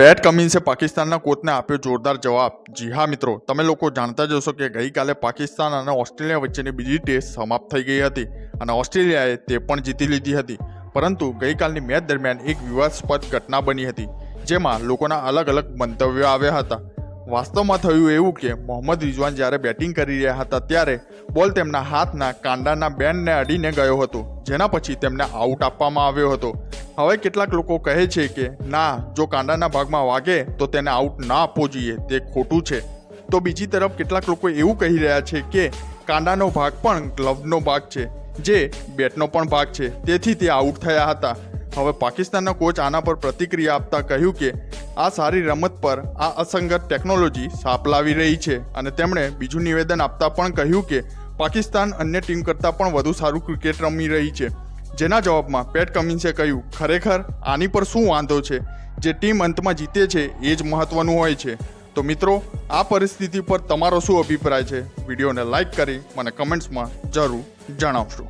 પેટ કમિન્સે પાકિસ્તાનના કોચને આપ્યો જોરદાર જવાબ। જી હા મિત્રો, તમે લોકો જાણતા જ હશો કે ગઈકાલે પાકિસ્તાન અને ઓસ્ટ્રેલિયા વચ્ચેની બીજી ટેસ્ટ સમાપ્ત થઈ ગઈ હતી અને ઓસ્ટ્રેલિયાએ તે પણ જીતી લીધી હતી। પરંતુ ગઈકાલની મેચ દરમિયાન એક વિવાદાસ્પદ ઘટના બની હતી, જેમાં લોકોના અલગ અલગ મંતવ્યો આવ્યા હતા। વાસ્તવમાં થયું એવું કે મોહમ્મદ રિઝવાન જ્યારે બેટિંગ કરી રહ્યા હતા ત્યારે બોલ તેમના હાથના કાંડાના બેન્ડને અડીને ગયો હતો, જેના પછી તેમને આઉટ આપવામાં આવ્યો હતો। હવે કેટલાક લોકો કહે છે કે ના, જો કાંડાના ભાગમાં વાગે તો તેને આઉટ ના આપવો જોઈએ, તે ખોટું છે। તો બીજી તરફ કેટલાક લોકો એવું કહી રહ્યા છે કે કાંડાનો ભાગ પણ ગ્લવનો ભાગ છે, જે બેટનો પણ ભાગ છે, તેથી તે આઉટ થયા હતા। હવે પાકિસ્તાનના કોચ આના પર પ્રતિક્રિયા આપતા કહ્યું કે આ સારી રમત પર આ અસંગત ટેકનોલોજી સાપ લાવી રહી છે અને તેમણે બીજું નિવેદન આપતા પણ કહ્યું કે પાકિસ્તાન અન્ય ટીમ કરતાં પણ વધુ સારું ક્રિકેટ રમી રહી છે। જેના જવાબમાં પેટ કમિન્સે કહ્યું, ખરેખર આની પર શું વાંધો છે, જે ટીમ અંતમાં જીતે છે એ જ મહત્વનું હોય છે। તો મિત્રો, આ પરિસ્થિતિ પર તમારો શું અભિપ્રાય છે? વિડીયોને લાઇક કરી મને કમેન્ટ્સમાં જરૂર જણાવશો।